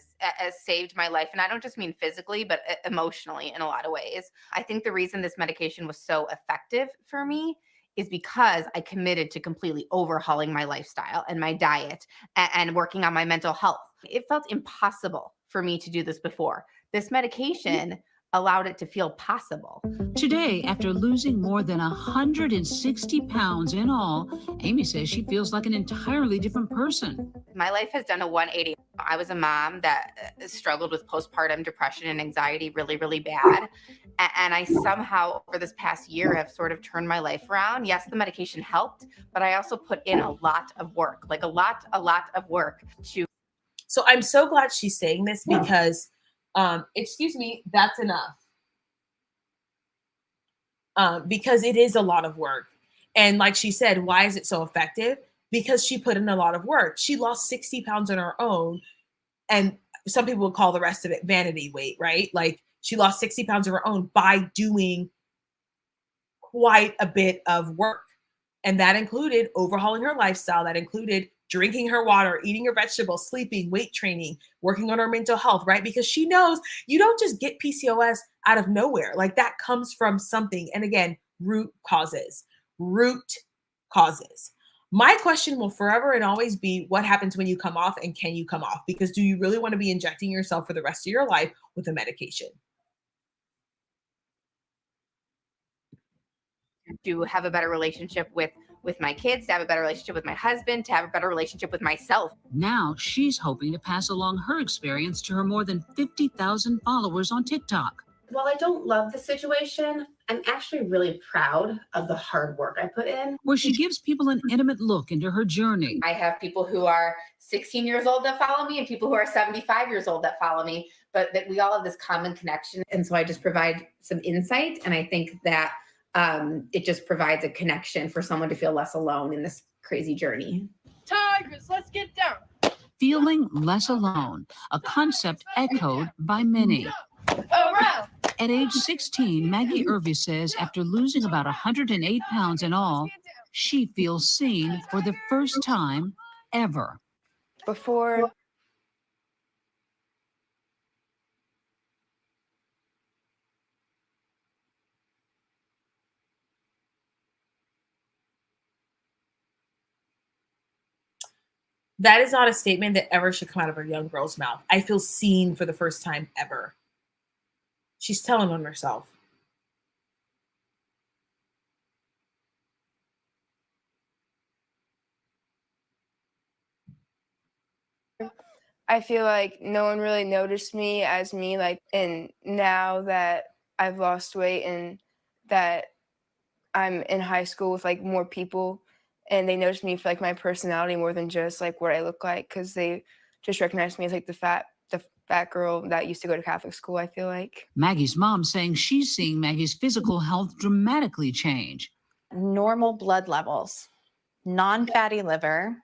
saved my life. And I don't just mean physically, but emotionally in a lot of ways. I think the reason this medication was so effective for me is because I committed to completely overhauling my lifestyle and my diet and working on my mental health. It felt impossible for me to do this before. This medication allowed it to feel possible. Today, after losing more than 160 pounds in all, Amy says she feels like an entirely different person. My life has done a 180. I was a mom that struggled with postpartum depression and anxiety really, really bad. And I somehow, over this past year, have sort of turned my life around. Yes, the medication helped, but I also put in a lot of work, like a lot of work to. So I'm so glad she's saying this because, excuse me, that's enough. Because it is a lot of work. And like she said, why is it so effective? Because she put in a lot of work. She lost 60 pounds on her own. And some people would call the rest of it vanity weight, right? Like she lost 60 pounds of her own by doing quite a bit of work. And that included overhauling her lifestyle. That included drinking her water, eating her vegetables, sleeping, weight training, working on her mental health, right? Because she knows you don't just get PCOS out of nowhere. Like that comes from something. And again, root causes. My question will forever and always be, what happens when you come off, and can you come off? Because do you really want to be injecting yourself for the rest of your life with a medication? To have a better relationship with my kids, to have a better relationship with my husband, to have a better relationship with myself. Now she's hoping to pass along her experience to her more than 50,000 followers on TikTok. While I don't love the situation, I'm actually really proud of the hard work I put in. Where she gives people an intimate look into her journey. I have people who are 16 years old that follow me and people who are 75 years old that follow me, but that we all have this common connection. And so I just provide some insight. And I think that it just provides a connection for someone to feel less alone in this crazy journey. Tigers, let's get down. feeling less alone, a concept echoed by many. At age 16, Maggie Irvy says after losing about 108 pounds in all, she feels seen for the first time ever. Before, That is not a statement that ever should come out of a young girl's mouth. I feel seen for the first time ever. She's telling on herself. I feel like no one really noticed me as me, like, and now that I've lost weight and that I'm in high school with like more people and they notice me for like my personality more than just like what I look like, because they just recognize me as like the fat girl that used to go to Catholic school, I feel like. Maggie's mom saying she's seeing Maggie's physical health dramatically change. Normal blood levels, non-fatty liver,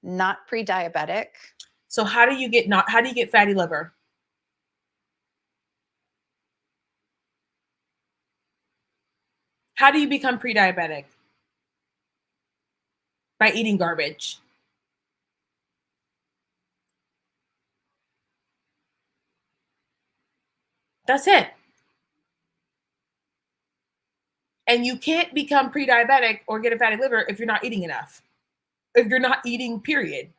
not pre-diabetic. So how do you get fatty liver? How do you become pre-diabetic? By eating garbage. That's it. And you can't become pre-diabetic or get a fatty liver if you're not eating enough. If you're not eating, period.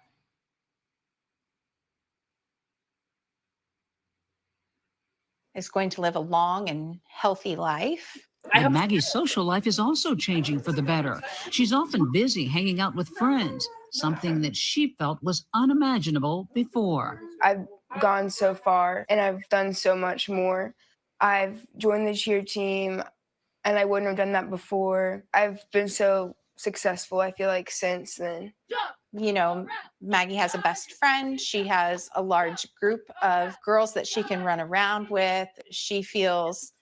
Is going to live a long and healthy life. And Maggie's social life is also changing for the better. She's often busy hanging out with friends, something that she felt was unimaginable before. I've gone so far and I've done so much more. I've joined the cheer team and I wouldn't have done that before. I've been so successful, I feel like, since then. You know, Maggie has a best friend. She has a large group of girls that she can run around with. She feels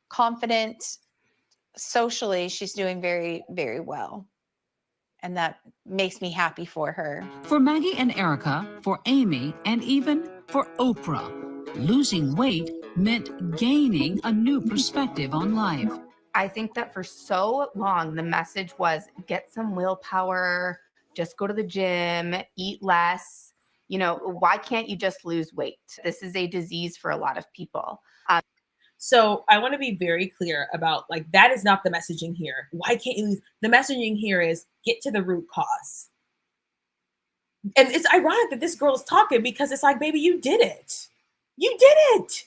confident. Socially, she's doing very, very well. And that makes me happy for her. For Maggie and Erica, for Amy, and even for Oprah, losing weight meant gaining a new perspective on life. I think that for so long, the message was get some willpower, just go to the gym, eat less. You know, why can't you just lose weight? This is a disease for a lot of people. So I want to be very clear about, like, that is not the messaging here. Why can't you lose? The messaging here is get to the root cause. And it's ironic that this girl is talking because it's like, baby, you did it. You did it.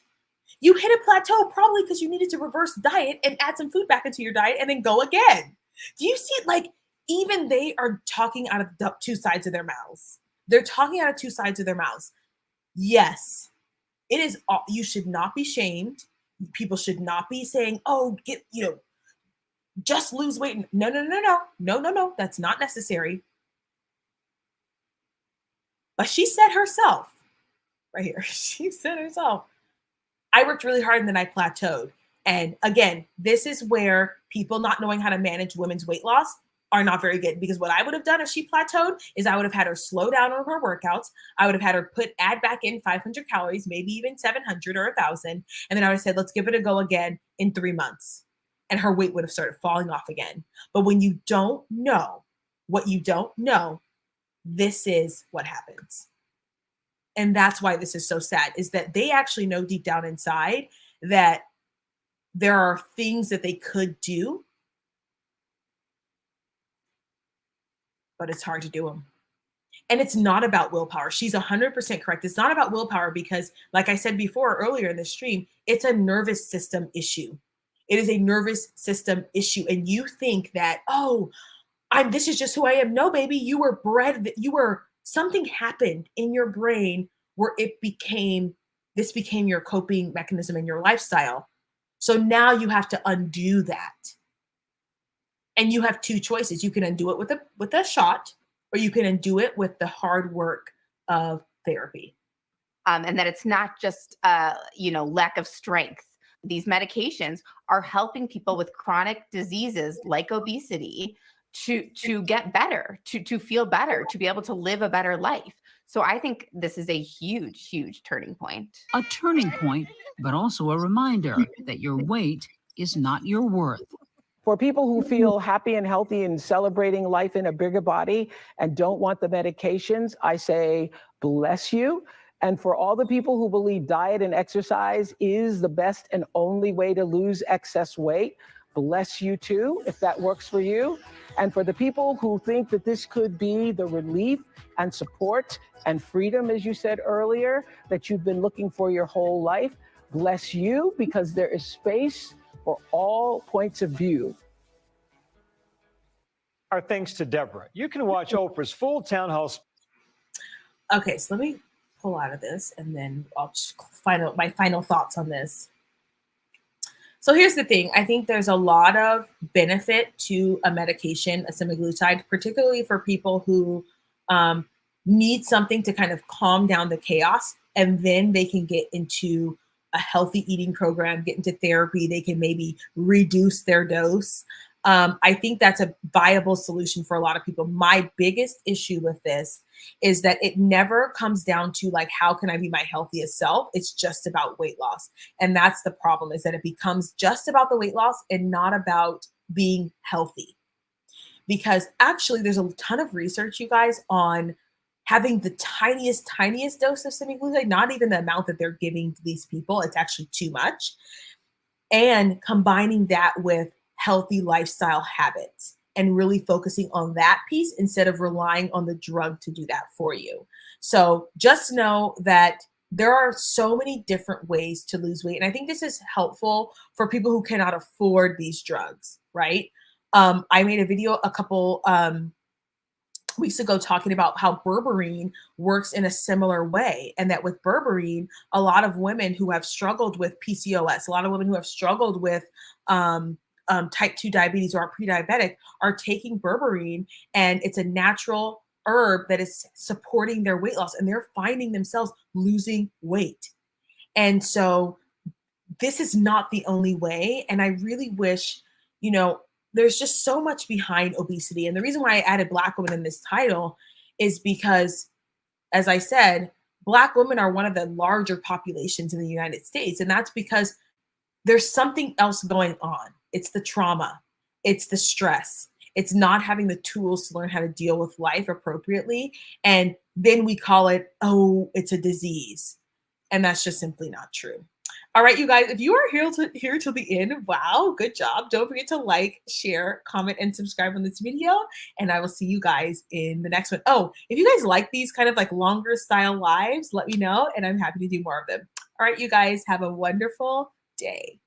You hit a plateau probably because you needed to reverse diet and add some food back into your diet and then go again. Do you see it? Like, even they are talking out of two sides of their mouths. They're talking out of two sides of their mouths. Yes, it is. You should not be shamed. People should not be saying, oh, just lose weight. No. That's not necessary. But she said herself, right here, she said herself, I worked really hard and then I plateaued. And again, this is where people not knowing how to manage women's weight loss are not very good, because what I would have done if she plateaued is I would have had her slow down on her workouts. I would have had her add back in 500 calories, maybe even 700 or 1,000. And then I would have said, let's give it a go again in 3 months. And her weight would have started falling off again. But when you don't know what you don't know, this is what happens. And that's why this is so sad, is that they actually know deep down inside that there are things that they could do, but it's hard to do them. And it's not about willpower. She's 100% correct. It's not about willpower because, like I said before earlier in the stream, it's a nervous system issue. It is a nervous system issue. And you think that, oh, this is just who I am. No, baby, you were bred, something happened in your brain where this became your coping mechanism in your lifestyle. So now you have to undo that. And you have two choices. You can undo it with a shot, or you can undo it with the hard work of therapy. And that it's not just, lack of strength. These medications are helping people with chronic diseases like obesity to get better, to feel better, to be able to live a better life. So I think this is a huge, huge turning point. A turning point, but also a reminder that your weight is not your worth. For people who feel happy and healthy and celebrating life in a bigger body and don't want the medications, I say, bless you. And for all the people who believe diet and exercise is the best and only way to lose excess weight, bless you too, if that works for you. And for the people who think that this could be the relief and support and freedom, as you said earlier, that you've been looking for your whole life, bless you, because there is space for all points of view. Our thanks to Deborah. You can watch Oprah's full town hall. Okay, so let me pull out of this and then I'll just find out my final thoughts on this. So here's the thing. I think there's a lot of benefit to a medication, a semaglutide, particularly for people who need something to kind of calm down the chaos, and then they can get into a healthy eating program, get into therapy. They can maybe reduce their dose. I think that's a viable solution for a lot of people. My biggest issue with this is that it never comes down to like, how can I be my healthiest self? It's just about weight loss. And that's the problem, is that it becomes just about the weight loss and not about being healthy. Because actually there's a ton of research, you guys, on having the tiniest dose of semaglutide, not even the amount that they're giving to these people. It's actually too much. And combining that with healthy lifestyle habits and really focusing on that piece instead of relying on the drug to do that for you. So just know that there are so many different ways to lose weight. And I think this is helpful for people who cannot afford these drugs, right? I made a video a couple weeks ago talking about how berberine works in a similar way, and that with berberine, a lot of women who have struggled with PCOS, a lot of women who have struggled with type 2 diabetes or are pre-diabetic are taking berberine, and it's a natural herb that is supporting their weight loss, and they're finding themselves losing weight. And so this is not the only way. And I really wish, you know, there's just so much behind obesity. And the reason why I added Black women in this title is because, as I said, Black women are one of the larger populations in the United States. And that's because there's something else going on. It's the trauma. It's the stress. It's not having the tools to learn how to deal with life appropriately. And then we call it, oh, it's a disease. And that's just simply not true. All right, you guys, if you are here till the end, wow, good job. Don't forget to like, share, comment, and subscribe on this video. And I will see you guys in the next one. Oh, if you guys like these kind of like longer style lives, let me know, and I'm happy to do more of them. All right, you guys, have a wonderful day.